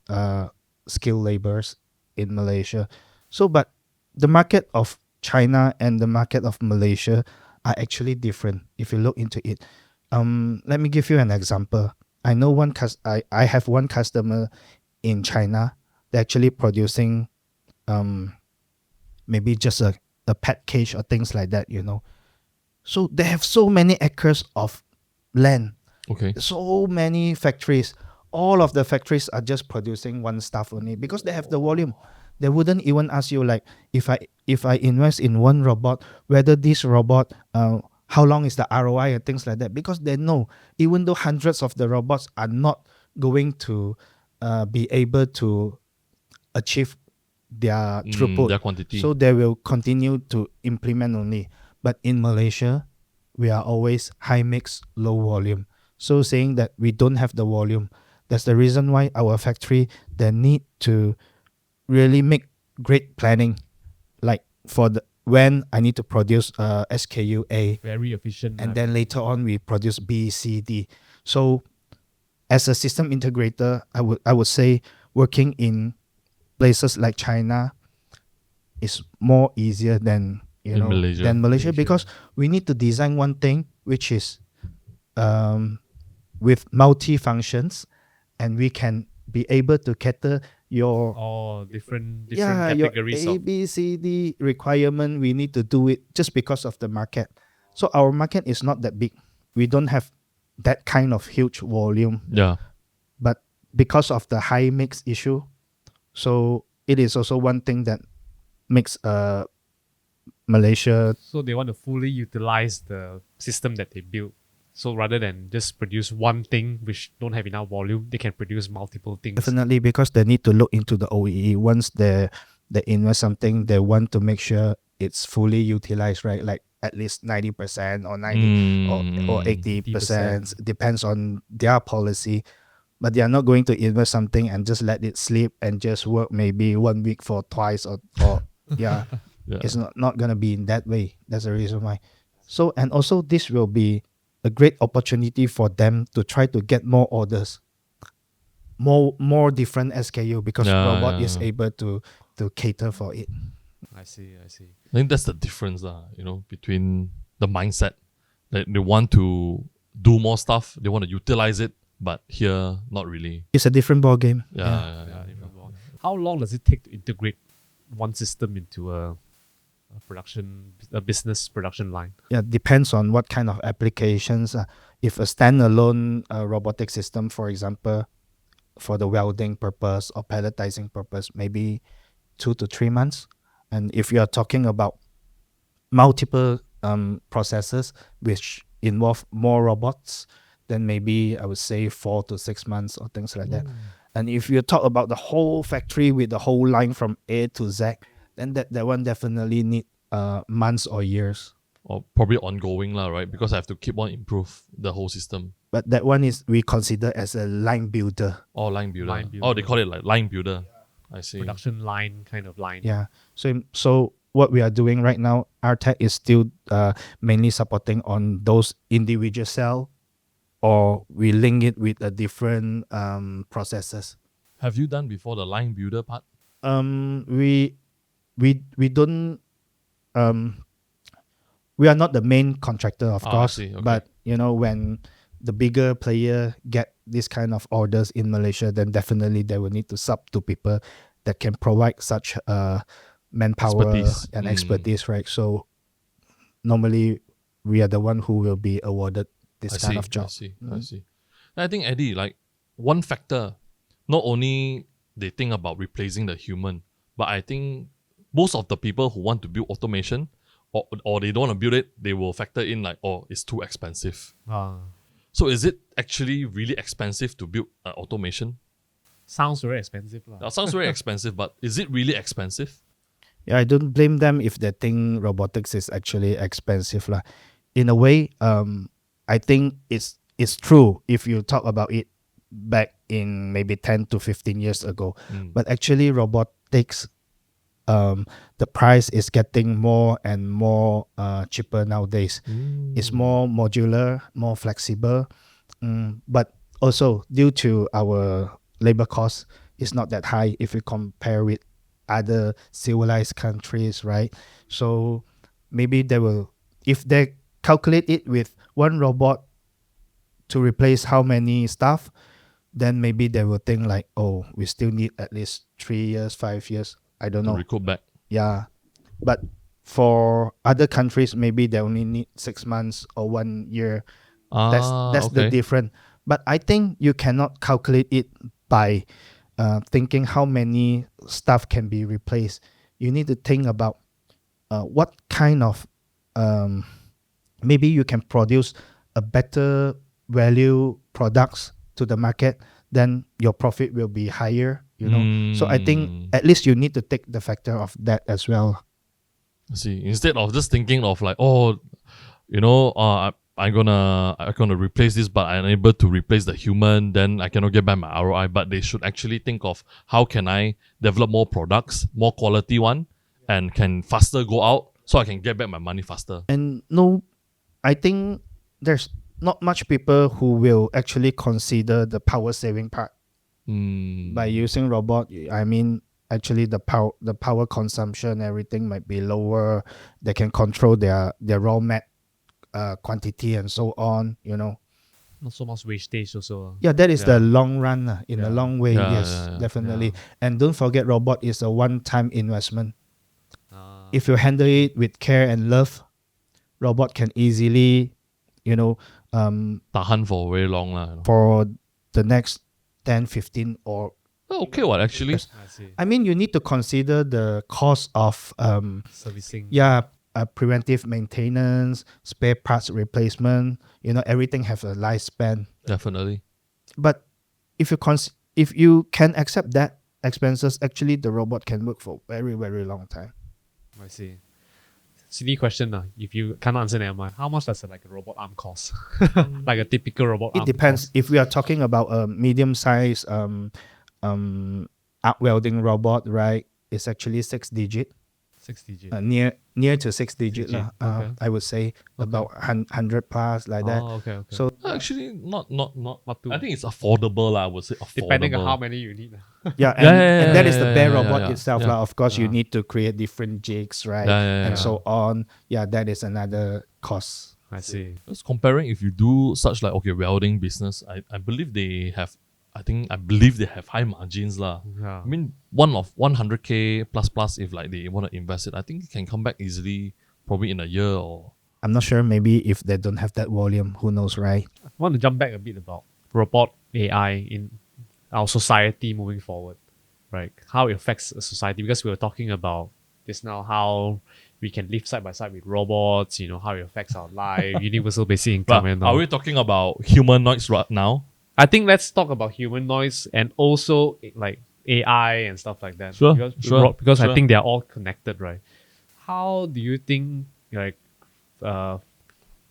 skilled laborers in Malaysia. So, but the market of China and the market of Malaysia are actually different if you look into it. Let me give you an example. I know I have one customer in China. They're actually producing maybe just a pet cage or things like that. So they have so many acres of land, Okay. so many factories. All of the factories are just producing one stuff only because they have the volume. They wouldn't even ask you like if I invest in one robot, whether this robot how long is the ROI and things like that, because they know even though hundreds of the robots are not going to be able to achieve their throughput, Their quantity. so they will continue to implement only. But in Malaysia, we are always high mix, low volume. So saying that we don't have the volume, that's the reason why our factory, they need to really make great planning. Like for the when I need to produce SKU A, Very efficient. and then later on we produce B, C, D. So as a system integrator, I would say working in places like China is more easier than In Malaysia. Malaysia, because we need to design one thing which is with multi functions, and we can be able to cater your different your categories A of. B C D requirement. We need to do it just because of the market. So our market is not that big. We don't have that kind of huge volume, Yeah. but because of the high mix issue, so it is also one thing that makes Malaysia. So they want to fully utilize the system that they built. So rather than just produce one thing which don't have enough volume, they can produce multiple things. Definitely, because they need to look into the OEE. Once they invest something, they want to make sure it's fully utilized, right? Like at least 90% or 90 or 80%, depends on their policy. But they are not going to invest something and just let it sleep and just work maybe 1 week for twice or yeah. Yeah. It's not gonna be in that way. That's the reason why. So, and also this will be a great opportunity for them to try to get more orders, more different SKU, because robot is able to cater for it. I see. I think that's the difference, between the mindset that they want to do more stuff, they want to utilize it, but here not really. It's a different ball game. Yeah. How long does it take to integrate one system into a business production line? Yeah, depends on what kind of applications. If a standalone robotic system, for example, for the welding purpose or pelletizing purpose, maybe 2 to 3 months. And if you are talking about multiple processes which involve more robots, then maybe I would say 4 to 6 months or things like that. And if you talk about the whole factory with the whole line from A to Z, then that one definitely need months or years. Or probably ongoing, right? Because I have to keep on improve the whole system. But that one is we consider as a line builder. Oh, line builder. Line builder. Oh, they call it like line builder. I see. Production line kind of line. Yeah. So what we are doing right now, our tech is still mainly supporting on those individual cell, or we link it with a different processes. Have you done before the line builder part? We don't we are not the main contractor, of I course, see. Okay. but when the bigger player get this kind of orders in Malaysia, then definitely they will need to sub to people that can provide such manpower Expertise. and expertise, right? So normally we are the one who will be awarded this kind of job. I see. I think, Eddie, like one factor, not only they think about replacing the human, but I think most of the people who want to build automation or they don't want to build it, they will factor in like, oh, it's too expensive. So is it actually really expensive to build automation? Sounds very expensive. That sounds very expensive, but is it really expensive? Yeah, I don't blame them if they think robotics is actually expensive lah. In a way, I think it's true if you talk about it back in maybe 10 to 15 years ago. But actually, robotics, the price is getting more and more cheaper nowadays. It's more modular, more flexible, but also due to our labor cost, it's not that high if we compare with other civilized countries, right? So maybe they will, if they calculate it with one robot to replace how many staff, then maybe they will think like, oh, we still need at least 3 years, 5 years. I don't To know. recoup back. Yeah. But for other countries, maybe they only need 6 months or 1 year. That's the Okay. difference. But I think you cannot calculate it by thinking how many stuff can be replaced. You need to think about what kind of maybe you can produce a better value products to the market, then your profit will be higher. So I think at least you need to take the factor of that as well. See, instead of just thinking of like, oh, I'm gonna replace this, but I'm unable to replace the human, then I cannot get back my ROI. But they should actually think of how can I develop more products, more quality one, and can faster go out so I can get back my money faster. And no, I think there's not much people who will actually consider the power saving part. By using robot, I mean actually the power consumption, everything might be lower. They can control their raw mat quantity and so on. Not so much wastage also. Yeah, that is the long run. In the Yeah. long way, Yeah, yes, yeah. definitely. And don't forget, robot is a one-time investment. Ah. If you handle it with care and love, robot can easily, Tahan for very long lah. for the next 10, 15 or Okay, what actually? Yes. I see. I mean, you need to consider the cost of Servicing. preventive maintenance, spare parts replacement. Everything has a lifespan. Definitely. But if you can accept that expenses, actually the robot can work for very, very long time. I see. Silly question. If you can't answer, never mind. How much does a robot arm cost? Like a typical robot arm It depends. cost? If we are talking about a medium size arc welding robot, right? It's actually 6 digit. 6 digit. Near to 6 digit Digit, lah. okay. I would say about 100 plus like that. Oh, okay. So Actually, not. Not too. I think it's affordable lah. I would say affordable. Depending on how many you need. yeah, and that is the bare robot itself lah. Of course, you need to create different jigs, right? And so on. Yeah, that is another cost. I see. Just comparing, if you do such like welding business, I believe they have. I believe they have high margins lah. Yeah. I mean, one of 100K plus if like they want to invest it, I think it can come back easily, probably in a year or. I'm not sure. Maybe if they don't have that volume, who knows, right? I want to jump back a bit about robot AI in our society moving forward, right? How it affects a society, because we were talking about just now how we can live side by side with robots, how it affects our life, universal basic income. But And are all. we talking about humanoids right now? I think let's talk about humanoids and also like AI and stuff like that. Sure, Because sure. I think they're all connected, right? How do you think let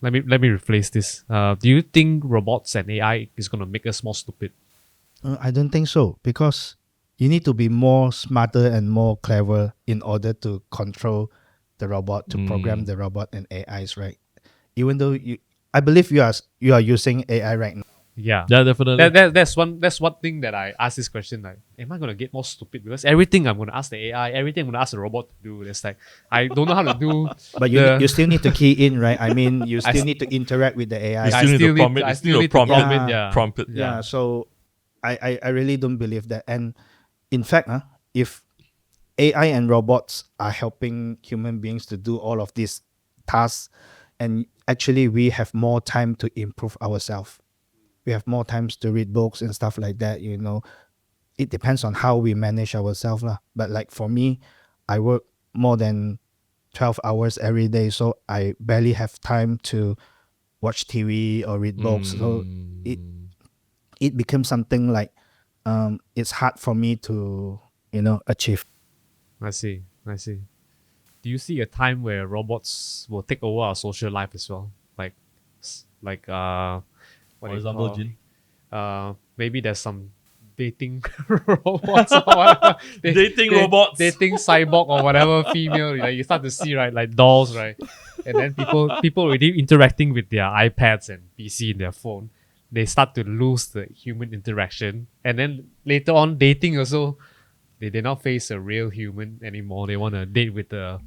me rephrase this. Do you think robots and AI is gonna make us more stupid? I don't think so, because you need to be more smarter and more clever in order to control the robot, to program Mm. the robot and AIs, right? Even though I believe you are using AI right now. Yeah. Yeah, definitely. That's one thing that I ask this question, like, am I gonna get more stupid? Because everything I'm gonna ask the AI, everything I'm gonna ask the robot to do, it's like I don't know how to do. But you still need to key in, right? I mean, you still need to interact with the AI. You still need to prompt it. I You still need to prompt prompt it. it. Yeah. Prompt it. Yeah. So I really don't believe that. And in fact, if AI and robots are helping human beings to do all of these tasks, and actually we have more time to improve ourselves. We have more times to read books and stuff like that. It depends on how we manage ourselves, lah. But like for me, I work more than 12 hours every day, so I barely have time to watch TV or read books. So it Mm. it becomes something like it's hard for me to achieve. I see. Do you see a time where robots will take over our social life as well? Like what For do you example, call- Jin. maybe there's some dating robots or whatever. Dating robots. Dating cyborg or whatever female. Like you start to see, right, like dolls, right? And then people already interacting with their iPads and PC in their phone. They start to lose the human interaction. And then later on, dating also, they did not face a real human anymore. They want to date with a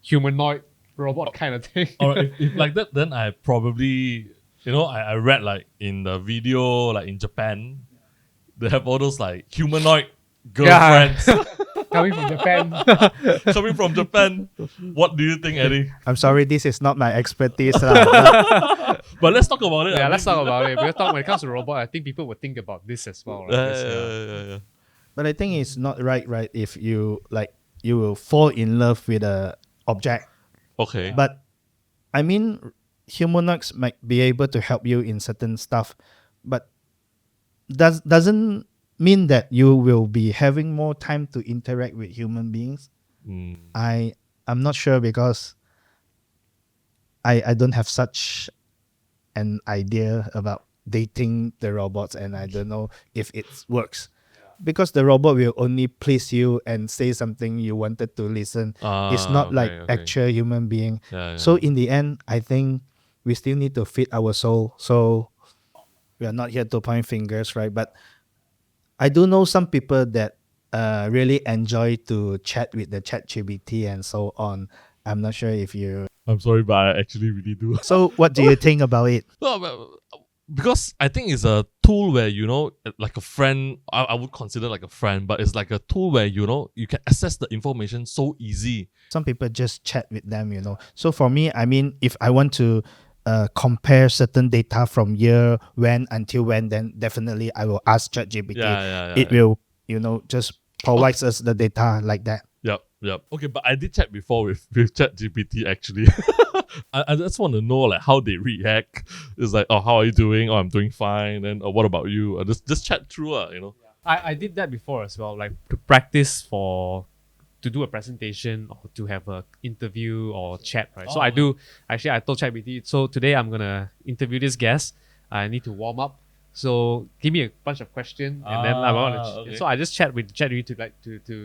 humanoid robot kind of thing. All right, if like that, then I probably, I read like in the video, like in Japan, they have all those like humanoid girlfriends Coming from Japan. coming from Japan. What do you think, Eddie? I'm sorry, this is not my expertise, lah. But let's talk about it. Yeah, let's talk about it. When it comes to robot, I think people would think about this as well. Right? Yeah. But I think it's not right if you will fall in love with a object. Okay. But I mean, humanoids might be able to help you in certain stuff, but doesn't mean that you will be having more time to interact with human beings. Mm. I'm not sure, because I don't have such an idea about dating the robots, and I don't know if it works. Because the robot will only please you and say something you wanted to listen. It's not like actual human being. Yeah. So in the end, I think we still need to feed our soul. So we are not here to point fingers, right? But I do know some people that really enjoy to chat with the ChatGPT and so on. I'm not sure if you. I'm sorry, but I actually really do. So what do you think about it? No, because I think it's a tool where, like a friend, I would consider like a friend, but it's like a tool where, you can access the information so easy. Some people just chat with them, So for me, I mean, if I want to compare certain data from year when until when, then definitely I will ask ChatGPT. Yeah. It will, just provides us the data like that. Yep. Okay, but I did chat before with ChatGPT actually. I just want to know like how they react. It's like, oh, how are you doing? Oh, I'm doing fine. And what about you? Just chat through, I did that before as well, like to practice to do a presentation or to have a interview or chat, right? So I told ChatGPT, so today I'm gonna interview this guest. I need to warm up. So give me a bunch of questions, and then I want to. Okay. So I just chat with ChatGPT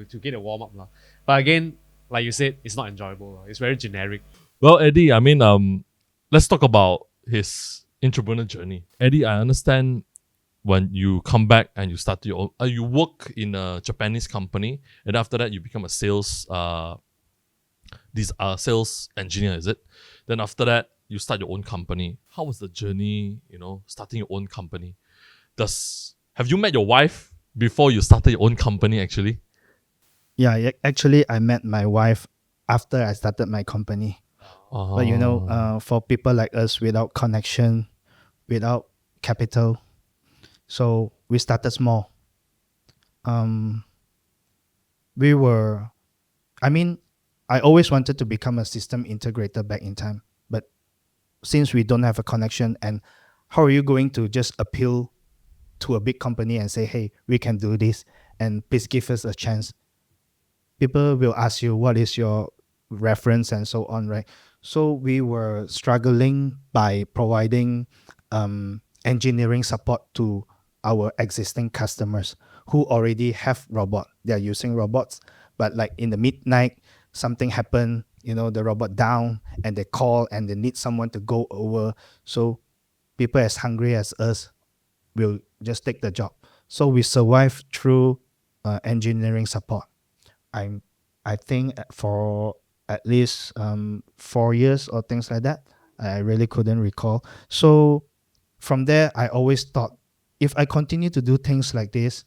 to get a warm up, lah. But again, like you said, it's not enjoyable. It's very generic. Well, Eddie, I mean, let's talk about his entrepreneur journey. Eddie, I understand when you come back and you start your own, you work in a Japanese company, and after that you become a sales sales engineer, is it? Then after that you start your own company. How was the journey, starting your own company? Have you met your wife before you started your own company actually? Yeah, actually, I met my wife after I started my company. But for people like us without connection, without capital, so we started small. I always wanted to become a system integrator back in time. But since we don't have a connection, and how are you going to just appeal to a big company and say, hey, we can do this, and please give us a chance? People will ask you, what is your reference and so on, right? So we were struggling by providing engineering support to our existing customers who already have robot. They are using robots, but like in the midnight, something happened. the robot down, and they call and they need someone to go over. So people as hungry as us will just take the job. So we survive through engineering support. I think for at least 4 years or things like that. I really couldn't recall. So from there, I always thought, if I continue to do things like this,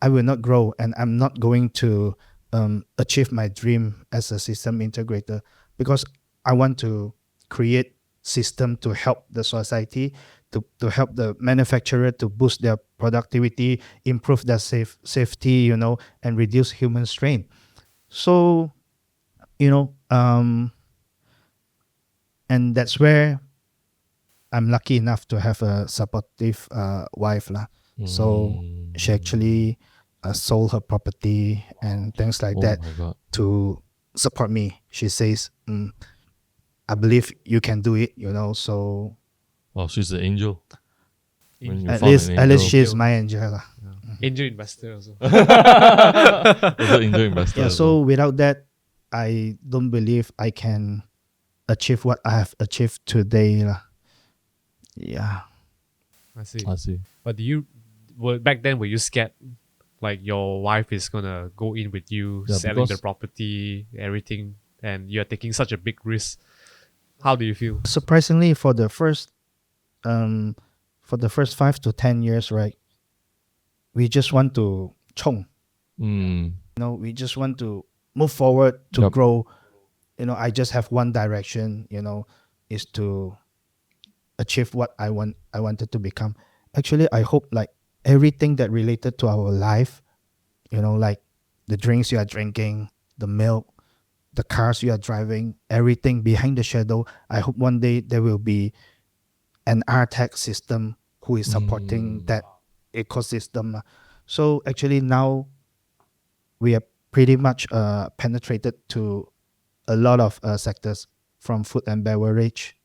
I will not grow, and I'm not going to achieve my dream as a system integrator, because I want to create system to help the society, to help the manufacturer to boost their productivity, improve their safety, and reduce human strain. So, and that's where I'm lucky enough to have a supportive wife lah. So she actually sold her property and things like Oh that my God. to support me. She says, I believe you can do it, so Oh, she's an angel. When you at found least an at least angel. she's my angel lah. Angel investor also. Also angel investor. Yeah, as so well. without that, I don't believe I can achieve what I have achieved today lah. Yeah. I see. I see. But back then, were you scared? Like your wife is gonna go in with you, Yeah, selling the because- property, everything, and you're taking such a big risk. How do you feel? Surprisingly, for the first 5 to 10 years, right, we just want to chong. Mm. We just want to move forward to Yup. grow. I just have one direction, is to achieve what I wanted to become. Actually, I hope like everything that related to our life, like the drinks you are drinking, the milk, the cars you are driving, everything behind the shadow, I hope one day there will be an RTech system who is supporting that ecosystem. So actually now we are pretty much penetrated to a lot of sectors, from food and beverage,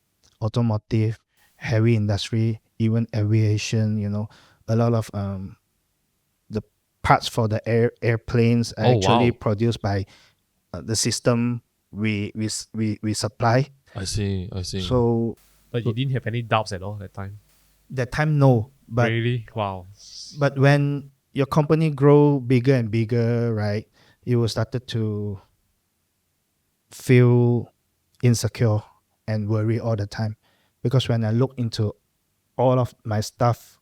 automotive, heavy industry, even aviation. A lot of the parts for the airplanes are Oh, actually wow. produced by the system we supply. I see. So But you didn't have any doubts at all that time. that time, no, but Really? Wow. but when your company grow bigger and bigger, right, you will started to feel insecure and worry all the time, because when I look into all of my staff,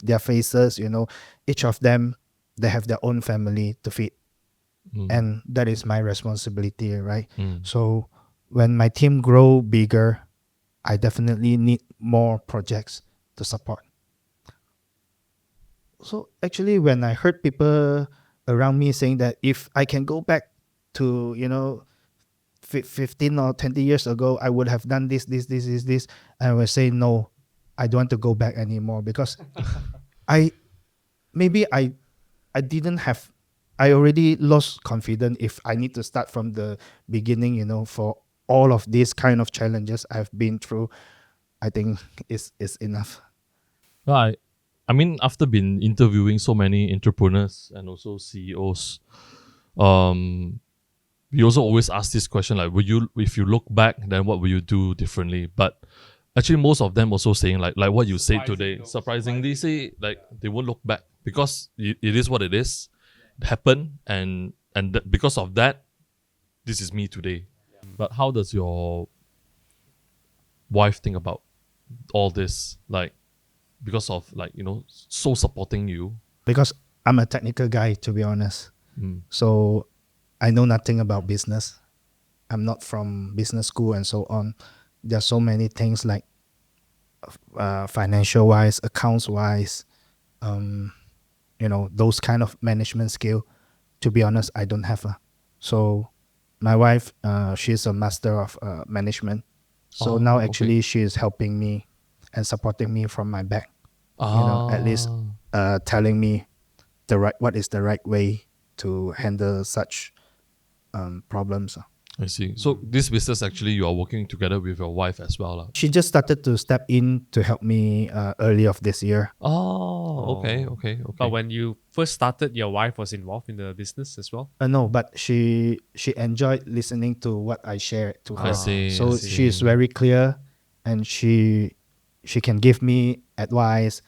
their faces, each of them, they have their own family to feed, and that is my responsibility, right? So when my team grow bigger, I definitely need more projects to support. So actually, when I heard people around me saying that if I can go back to 15 or 20 years ago, I would have done this, I would say no, I don't want to go back anymore, because I didn't have, I already lost confidence. If I need to start from the beginning, for all of these kind of challenges I've been through, I think is enough. Well, I mean, after been interviewing so many entrepreneurs and also CEOs, we also always ask this question, like, if you look back, then what will you do differently? But actually, most of them also saying like what you said today. Surprisingly, say like they won't look back, because it is what it is. It happened, and because of that, this is me today. But how does your wife think about all this? Like, because of so supporting you. Because I'm a technical guy, to be honest. So I know nothing about business. I'm not from business school and so on. There are so many things like financial wise, accounts wise, those kind of management skill. To be honest, I don't have. So my wife, she's a master of management. So now actually she is helping me and supporting me from my back. At least telling me what is the right way to handle such problems. I see. So this business actually you are working together with your wife as well, lah. She just started to step in to help me early of this year. Oh, okay, okay. But when you first started, your wife was involved in the business as well? No, but she enjoyed listening to what I share to her. I see. So I see. she is very clear, and she can give me advice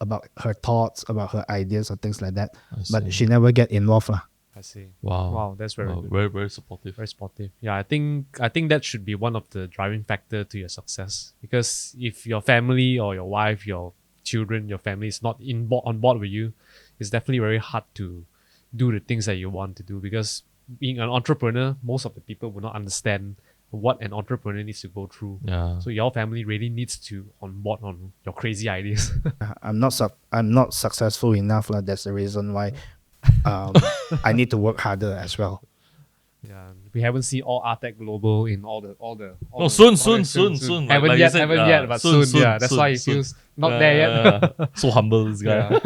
about her thoughts, about her ideas or things like that. I see. But she never get involved lah. I see. Wow. Wow, that's very Wow, good. very, very supportive. Very sportive. Yeah, I think that should be one of the driving factor to your success. Because if your family or your wife, your children, your family is not on board with you, it's definitely very hard to do the things that you want to do. Because being an entrepreneur, most of the people will not understand what an entrepreneur needs to go through. Yeah. So your family really needs to on board on your crazy ideas. I'm not successful enough lah. That's the reason why I need to work harder as well. Yeah, we haven't seen all Artec Global in all the. No, soon. Haven't Like you yet, said, haven't yet, but soon. Yeah, that's why it soon. feels not there yet. So humble, this guy.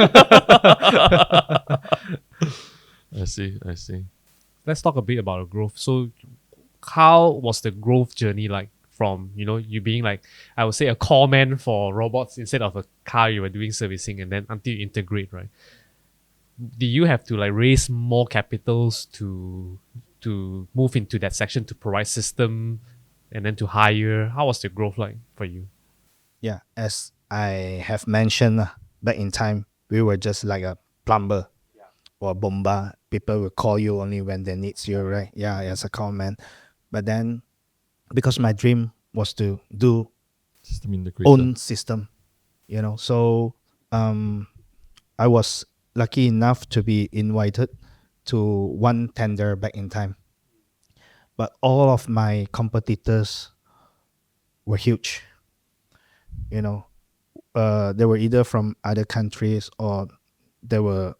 Yeah. I see. Let's talk a bit about the growth. So, how was the growth journey like from you being like, I would say, a call man for robots instead of a car you were doing servicing, and then until you integrate, right? Do you have to like raise more capitals to move into that section to provide system and then to hire? How was the growth like for you? Yeah, as I have mentioned back in time, we were just like a plumber or bomba. People will call you only when they need you, right? Yeah, as a call man. But then, because my dream was to do System integrator. own system, so I was lucky enough to be invited to one tender back in time. But all of my competitors were huge. They were either from other countries or they were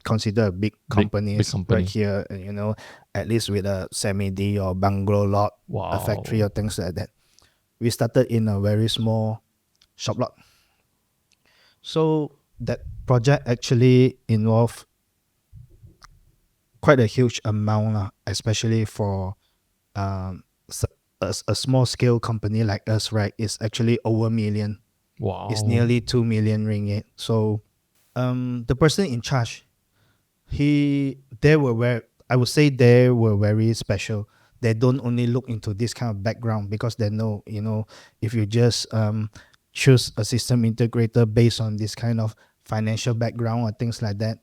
considered big companies company. right here, at least with a semi-D or bungalow lot, Wow. a factory or things like that. We started in a very small shop lot. So that project actually involved quite a huge amount, especially for a small scale company like us, right? It's actually over million. Wow. It's nearly 2 million ringgit. So the person in charge, they were very special. They don't only look into this kind of background because they know, if you just choose a system integrator based on this kind of financial background or things like that,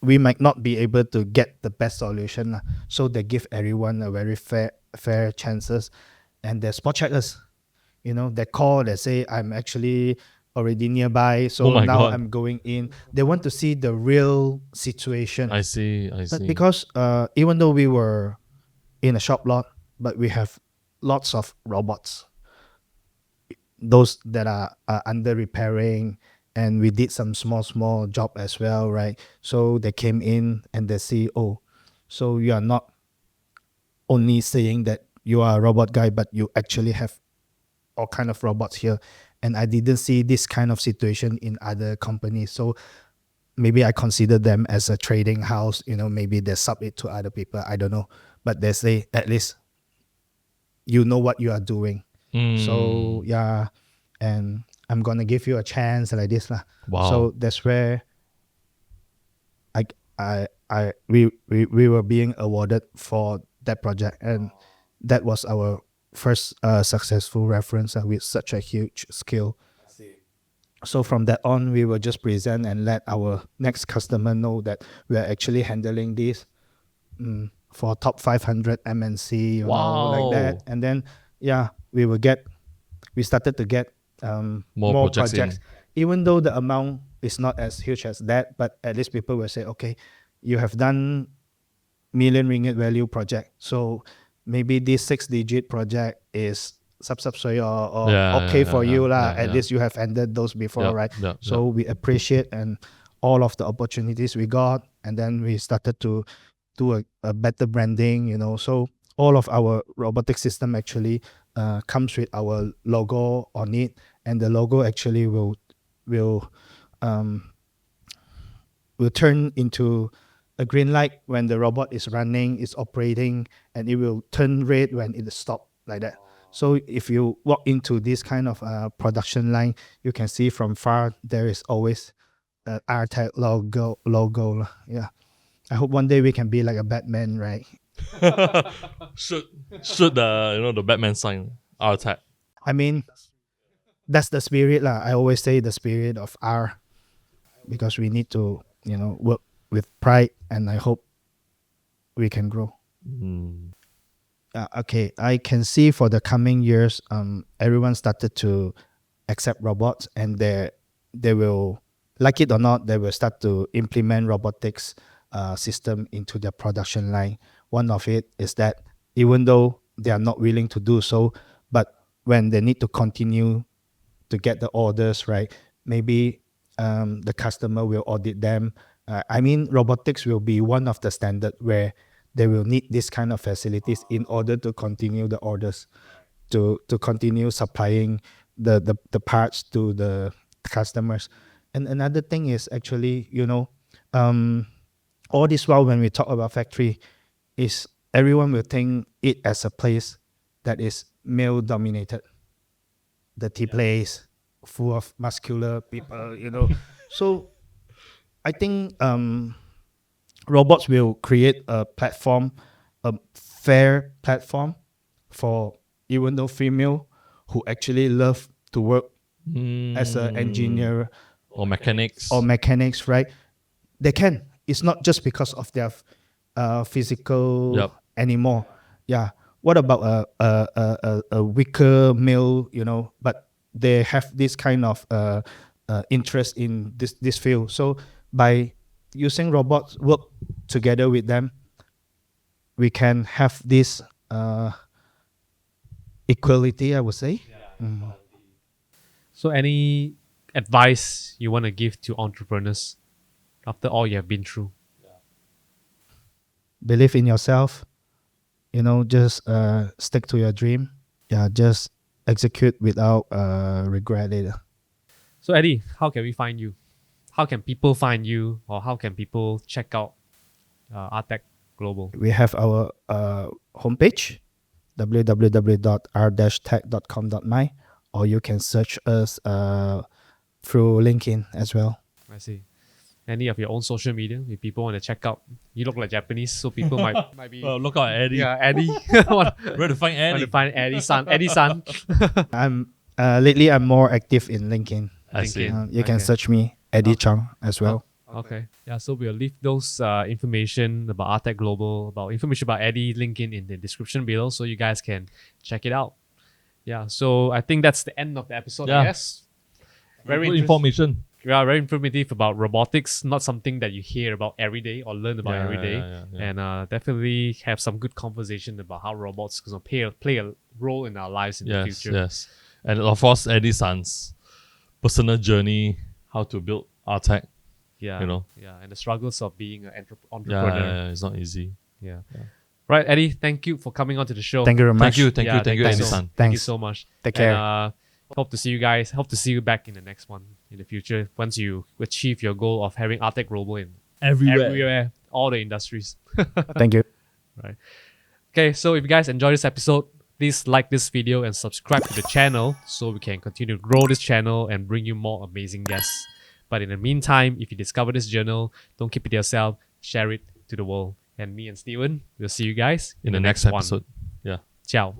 we might not be able to get the best solution. So they give everyone a very fair chances, and they spot check us. They call, they say, I'm actually already nearby, so Oh my now God. I'm going in. They want to see the real situation. I see. But because even though we were in a shop lot, but we have lots of robots, those that are under repairing, and we did some small job as well, right? So they came in and they see, oh, so you are not only saying that you are a robot guy, but you actually have all kind of robots here. And I didn't see this kind of situation in other companies. So maybe I consider them as a trading house, maybe they sub it to other people, I don't know. But they say, at least you know what you are doing. So yeah, and I'm gonna give you a chance like this lah. Wow. So that's where we were being awarded for that project, and that was our first successful reference with such a huge scale. So from that on, we will just present and let our next customer know that we are actually handling this for top 500 MNC, you know, like that. And then, yeah, we started to get more projects. Even though the amount is not as huge as that, but at least people will say, okay, you have done million ringgit value project. So maybe this 6-digit project is or okay for you lah. At least you have ended those before, right? So we appreciate and all of the opportunities we got, and then we started to do a better branding, you know. So all of our robotic system actually comes with our logo on it, and the logo actually will turn into a green light when the robot is running, is operating, and it will turn red when it stops like that. So if you walk into this kind of production line, you can see from far there is always RTech logo. Yeah. I hope one day we can be like a Batman, right? should the Batman sign R tag. I mean, that's the spirit lah. I always say the spirit of R, because we need to, work with pride, and I hope we can grow. Okay, I can see for the coming years, everyone started to accept robots, and they will, like it or not, they will start to implement robotics system into their production line. One of it is that even though they are not willing to do so, but when they need to continue to get the orders, right, maybe the customer will audit them. Robotics will be one of the standard where they will need this kind of facilities in order to continue the orders, to continue supplying the parts to the customers. And another thing is actually, all this while when we talk about factory, is everyone will think it as a place that is male dominated, dirty place, full of muscular people, So I think robots will create a platform, a fair platform for even though female who actually love to work as an engineer or mechanics. Right? They can. It's not just because of their physical anymore. Yeah. What about a weaker male, but they have this kind of interest in this field. So by using robots work together with them, we can have this equality, I would say. So any advice you want to give to entrepreneurs after all you have been through? Believe in yourself. Just stick to your dream. Yeah, just execute without regret it. So Eddy, how can we find you? How can people find you, or how can people check out Artec Global? We have our homepage, www.r-tech.com.my, or you can search us through LinkedIn as well. I see. Any of your own social media, if people want to check out? You look like Japanese, so people might be. Look out at Eddy. Yeah, Eddy. Where to find Eddy? Want to find Eddy-san. Eddy-san. I'm lately I'm more active in LinkedIn. I see. You can search me, Eddy Chong, as well. Okay. Yeah, so we'll leave those information about Artec Global, about information about Eddy, LinkedIn in the description below, so you guys can check it out. Yeah, so I think that's the end of the episode, I guess. Very good information. Yeah, very informative about robotics, not something that you hear about every day or learn about every day. And definitely have some good conversation about how robots can play a role in our lives in the future. Yes, and of course, Eddy-san's personal journey, how to build Artec. Yeah, and the struggles of being an entrepreneur. Yeah, it's not easy. Yeah. Right, Eddy, thank you for coming onto the show. Thank you very much. Thank you, Eddy-san. Thank you so much. Take care. And, hope to see you guys. Hope to see you back in the next one in the future once you achieve your goal of having Artec Global in everywhere, all the industries. Thank you. Right. Okay, so if you guys enjoyed this episode, please like this video and subscribe to the channel so we can continue to grow this channel and bring you more amazing guests. But in the meantime, if you discover this journal, don't keep it to yourself, share it to the world. And me and Steven, we'll see you guys in the next episode. Ciao.